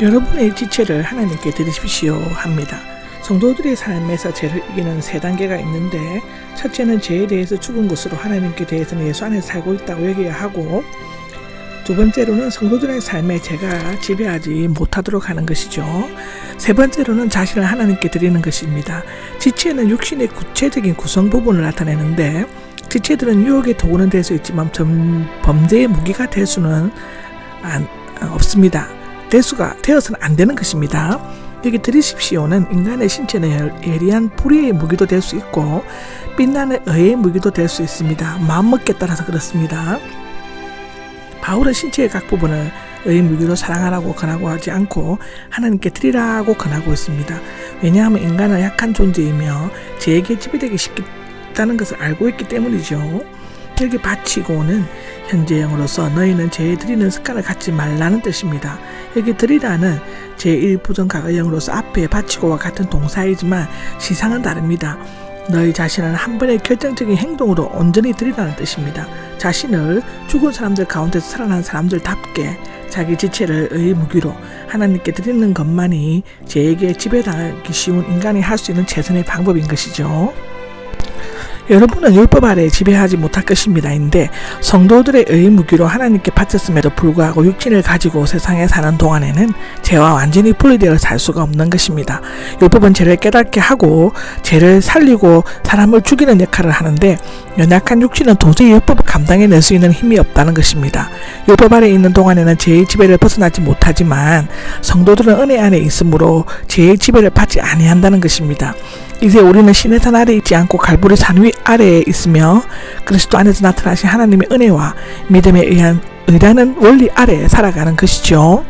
여러분의 지체를 하나님께 드리십시오 합니다. 성도들의 삶에서 죄를 이기는 세 단계가 있는데, 첫째는 죄에 대해서 죽은 것으로 하나님께 대해서는 예수 안에서 살고 있다고 여겨야 하고, 두 번째로는 성도들의 삶에 죄가 지배하지 못하도록 하는 것이죠. 세 번째로는 자신을 하나님께 드리는 것입니다. 지체는 육신의 구체적인 구성 부분을 나타내는데, 지체들은 유혹의 도구는 될 수 있지만 범죄의 무기가 될 수는 없습니다. 되어서는 안 되는 것입니다. 여기 드리십시오는 인간의 신체는 예리한 불의의 무기도 될 수 있고 빛나는 의의 무기도 될 수 있습니다. 마음먹기에 따라서 그렇습니다. 바울은 신체의 각 부분을 의의 무기로 사랑하라고 권하고 하지 않고 하나님께 드리라고 권하고 있습니다. 왜냐하면 인간은 약한 존재이며 죄에게 지배되기 쉽다는 것을 알고 있기 때문이죠. 여기 바치고는 현재형으로서 너희는 죄에 드리는 습관을 갖지 말라는 뜻입니다. 여기 드리라는 제1부정가의형으로서 앞에 바치고와 같은 동사이지만 시상은 다릅니다. 너희 자신을 한 번의 결정적인 행동으로 온전히 드리라는 뜻입니다. 자신을 죽은 사람들 가운데서 살아난 사람들답게 자기 지체를 의의 무기로 하나님께 드리는 것만이 죄에게 지배당하기 쉬운 인간이 할 수 있는 최선의 방법인 것이죠. 여러분은 율법 아래에 지배하지 못할 것입니다. 인데 성도들의 의의 무기로 하나님께 바쳤음에도 불구하고 육신을 가지고 세상에 사는 동안에는 죄와 완전히 분리되어 살 수가 없는 것입니다. 율법은 죄를 깨닫게 하고 죄를 살리고 사람을 죽이는 역할을 하는데, 연약한 육신은 도저히 율법을 감당해낼 수 있는 힘이 없다는 것입니다. 율법 아래에 있는 동안에는 죄의 지배를 벗어나지 못하지만 성도들은 은혜 안에 있으므로 죄의 지배를 받지 아니한다는 것입니다. 이제 우리는 신의 산 아래에 있지 않고 갈보리 산 위 아래에 있으며 그리스도 안에서 나타나신 하나님의 은혜와 믿음에 의한 의라는 원리 아래에 살아가는 것이죠.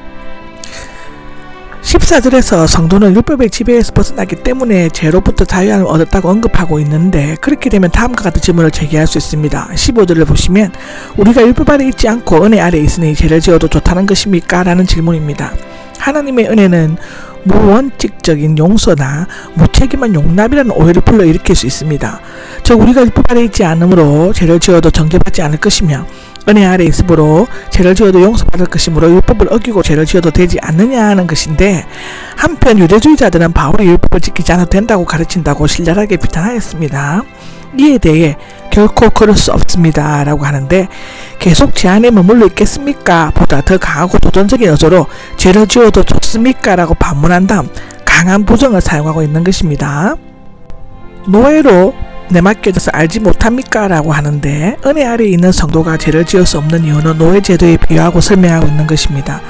14절에서 성도는 율법의 지배에서 벗어나기 때문에 죄로부터 자유함을 얻었다고 언급하고 있는데, 그렇게 되면 다음과 같은 질문을 제기할 수 있습니다. 15절을 보시면 우리가 율법 아래에 있지 않고 은혜 아래에 있으니 죄를 지어도 좋다는 것입니까? 라는 질문입니다. 하나님의 은혜는 무원칙적인 용서나 무책임한 용납이라는 오해를 불러일으킬 수 있습니다. 즉 우리가 율법 아래에 있지 않으므로 죄를 지어도 정죄받지 않을 것이며, 은혜 아래에 있으므로 죄를 지어도 용서받을 것이므로 율법을 어기고 죄를 지어도 되지 않느냐 하는 것인데, 한편 유대주의자들은 바울이 율법을 지키지 않아도 된다고 가르친다고 신랄하게 비판하였습니다. 이에 대해 결코 그럴 수 없습니다 라고 하는데, 계속 죄 안에 머물러 있겠습니까? 보다 더 강하고 도전적인 어조로 죄를 지어도 좋습니까? 라고 반문한 다음 강한 부정을 사용하고 있는 것입니다. 노예로 내맡겨져서 알지 못합니까? 라고 하는데, 은혜 아래에 있는 성도가 죄를 지을 수 없는 이유는 노예 제도에 비유하고 설명하고 있는 것입니다.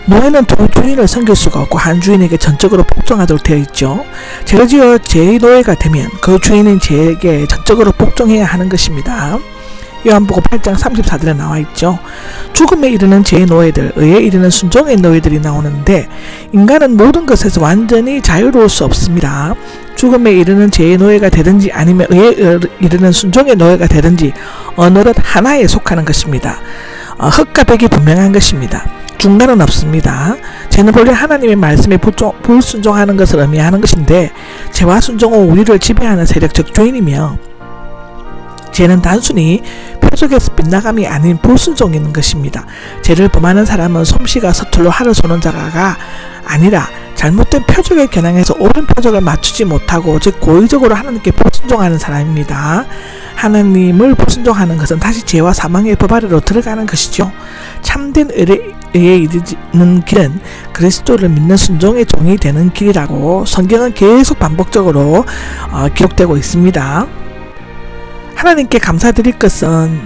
노예는 두 주인을 섬길 수가 없고 한 주인에게 전적으로 복종하도록 되어 있죠. 죄를 지어 죄의 노예가 되면 그 주인은 죄에게 전적으로 복종해야 하는 것입니다. 요한복음 8장 34절에 나와 있죠. 죽음에 이르는 죄의 노예들, 의에 이르는 순종의 노예들이 나오는데, 인간은 모든 것에서 완전히 자유로울 수 없습니다. 죽음에 이르는 죄의 노예가 되든지 아니면 의에 이르는 순종의 노예가 되든지 어느덧 하나에 속하는 것입니다. 흑과 백이 분명한 것입니다. 중간은 없습니다. 죄는 본래 하나님의 말씀에 불순종하는 것을 의미하는 것인데, 죄와 순종은 우리를 지배하는 세력적 주인이며, 죄는 단순히 표적에서 빗나감이 아닌 불순종이 있는 것입니다. 죄를 범하는 사람은 솜씨가 서툴러 활을 쏘는 자가 아니라 잘못된 표적에 겨냥해서 옳은 표적을 맞추지 못하고, 즉 고의적으로 하나님께 불순종하는 사람입니다. 하나님을 불순종하는 것은 다시 죄와 사망의 법 아래로 들어가는 것이죠. 참된 의에 이르는 길은 그리스도를 믿는 순종의 종이 되는 길이라고 성경은 계속 반복적으로 기록되고 있습니다. 하나님께 감사드릴 것은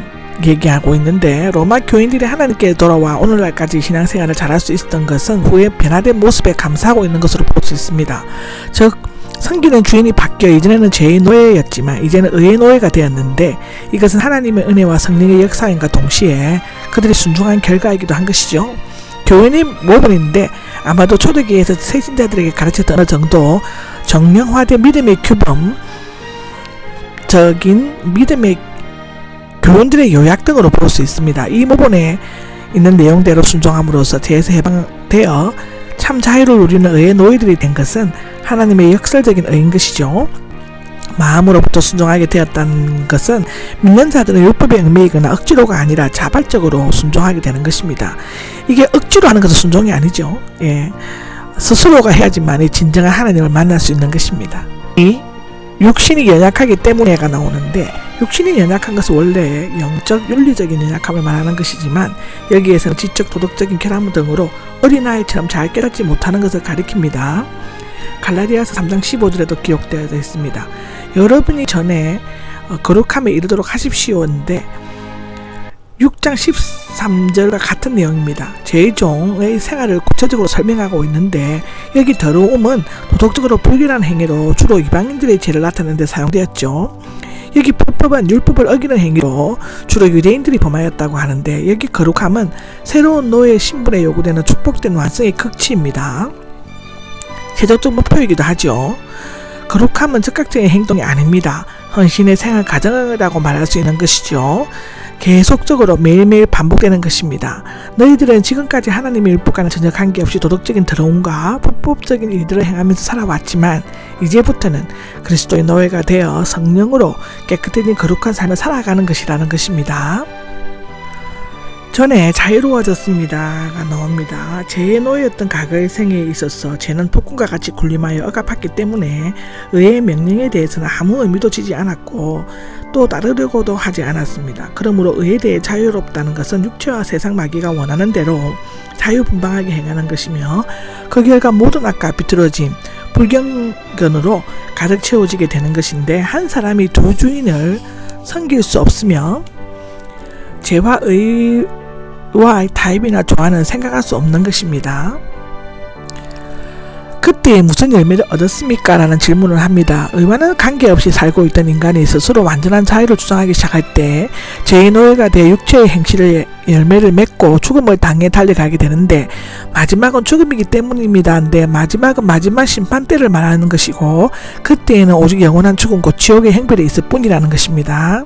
얘기하고 있는데, 로마 교인들이 하나님께 돌아와 오늘날까지 신앙생활을 잘할 수 있었던 것은 후에 변화된 모습에 감사하고 있는 것으로 볼 수 있습니다. 즉 섬기는 주인이 바뀌어 이전에는 죄의 노예였지만 이제는 의의 노예가 되었는데, 이것은 하나님의 은혜와 성령의 역사임과 동시에 그들이 순종한 결과이기도 한 것이죠. 교인이 모범인데 아마도 초대교회에서 세신자들에게 가르쳤던 어느 정도 정령화된 믿음의 규범 적인 믿음의 교훈들의 요약 등으로 볼 수 있습니다. 이 모본에 있는 내용대로 순종함으로써 죄에서 해방되어 참 자유를 누리는 의의 노예들이 된 것은 하나님의 역설적인 의인 것이죠. 마음으로부터 순종하게 되었다는 것은 믿는 자들은 율법에 얽매이거나 억지로가 아니라 자발적으로 순종하게 되는 것입니다. 이게 억지로 하는 것은 순종이 아니죠. 예. 스스로가 해야지만 진정한 하나님을 만날 수 있는 것입니다. 이 육신이 연약하기 때문에가 나오는데, 육신이 연약한 것은 원래 영적 윤리적인 연약함을 말하는 것이지만 여기에서는 지적 도덕적인 결함 등으로 어린아이처럼 잘 깨닫지 못하는 것을 가리킵니다. 갈라디아서 3장 15절에도 기록되어 있습니다. 여러분이 전에 거룩함에 이르도록 하십시오인데 6장 13절과 같은 내용입니다. 제2종의 생활을 구체적으로 설명하고 있는데, 여기 더러움은 도덕적으로 불결한 행위로 주로 이방인들의 죄를 나타내는 데 사용되었죠. 여기 불법은 율법을 어기는 행위로 주로 유대인들이 범하였다고 하는데, 여기 거룩함은 새로운 노예 신분에 요구되는 축복된 완성의 극치입니다. 세속적 목표이기도 하죠. 거룩함은 즉각적인 행동이 아닙니다. 헌신의 생활 과정이라고 말할 수 있는 것이죠. 계속적으로 매일매일 반복되는 것입니다. 너희들은 지금까지 하나님의 율법과는 전혀 관계없이 도덕적인 더러움과 불법적인 일들을 행하면서 살아왔지만 이제부터는 그리스도의 노예가 되어 성령으로 깨끗해진 거룩한 삶을 살아가는 것이라는 것입니다. 전에 자유로워졌습니다가 나옵니다. 죄의 노예였던 과거의 생에 있어서 죄는 폭군과 같이 군림하여 억압했기 때문에 의의 명령에 대해서는 아무 의미도 지지 않았고 또 따르려고도 하지 않았습니다. 그러므로 의에 대해 자유롭다는 것은 육체와 세상 마귀가 원하는 대로 자유분방하게 행하는 것이며, 그 결과 모든 악과 비틀어짐, 불경건으로 가득 채워지게 되는 것인데, 한 사람이 두 주인을 섬길 수 없으며 죄와 의와 타협이나 조화는 생각할 수 없는 것입니다. 그때 무슨 열매를 얻었습니까? 라는 질문을 합니다. 의와는 관계없이 살고 있던 인간이 스스로 완전한 자유를 주장하기 시작할 때 죄의 노예가 되어 육체의 행실의 열매를 맺고 죽음을 당해 달려가게 되는데, 마지막은 죽음이기 때문입니다. 근데 마지막은 마지막 심판대를 말하는 것이고, 그때에는 오직 영원한 죽음 곧 지옥의 형벌이 있을 뿐이라는 것입니다.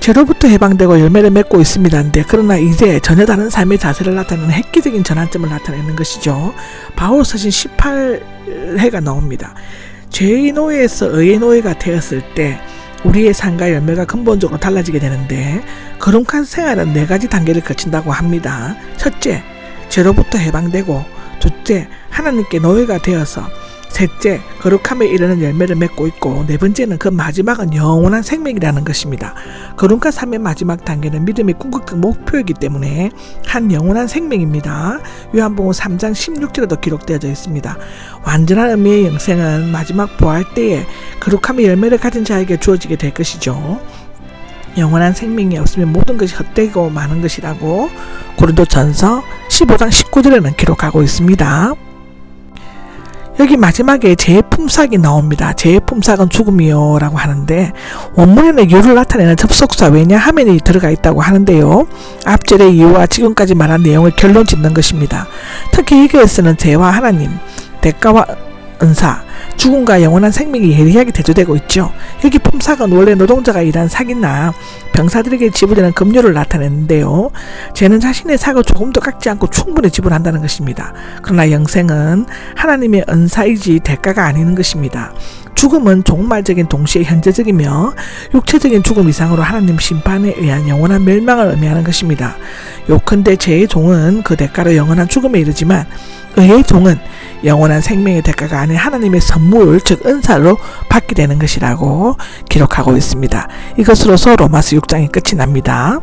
죄로부터 해방되고 열매를 맺고 있습니다인데, 그러나 이제 전혀 다른 삶의 자세를 나타내는 획기적인 전환점을 나타내는 것이죠. 바울 서신 18회가 나옵니다. 죄의 노예에서 의의 노예가 되었을 때 우리의 삶과 열매가 근본적으로 달라지게 되는데, 거룩한 생활은 4가지 단계를 거친다고 합니다. 첫째, 죄로부터 해방되고, 둘째, 하나님께 노예가 되어서, 셋째, 거룩함에 이르는 열매를 맺고 있고, 네 번째는 그 마지막은 영원한 생명이라는 것입니다. 거룩한 삶의 마지막 단계는 믿음의 궁극적 목표이기 때문에 한 영원한 생명입니다. 요한복음 3장 16절에도 기록되어져 있습니다. 완전한 의미의 영생은 마지막 부활 때에 거룩함의 열매를 가진 자에게 주어지게 될 것이죠. 영원한 생명이 없으면 모든 것이 헛되고 마는 것이라고 고린도전서 15장 19절에는 기록하고 있습니다. 여기 마지막에 죄의 품삯이 나옵니다. 죄의 품삯은 죽음이요 라고 하는데, 원문에는 유를 나타내는 접속사 왜냐하면이 들어가 있다고 하는데요, 앞절의 이유와 지금까지 말한 내용을 결론 짓는 것입니다. 특히 여기에서는 죄와 하나님, 대가와 은사, 죽음과 영원한 생명이 예리하게 대조되고 있죠. 여기 품삯은 원래 노동자가 일한 사기나 병사들에게 지불되는 급료를 나타내는데요, 죄는 자신의 삭을 조금도 깎지 않고 충분히 지불한다는 것입니다. 그러나 영생은 하나님의 은사이지 대가가 아닌 것입니다. 죽음은 종말적인 동시에 현재적이며 육체적인 죽음 이상으로 하나님 심판에 의한 영원한 멸망을 의미하는 것입니다. 요컨대 죄의 종은 그 대가로 영원한 죽음에 이르지만, 의의 종은 영원한 생명의 대가가 아닌 하나님의 선물, 즉 은사로 받게 되는 것이라고 기록하고 있습니다. 이것으로서 로마서 6장이 끝이 납니다.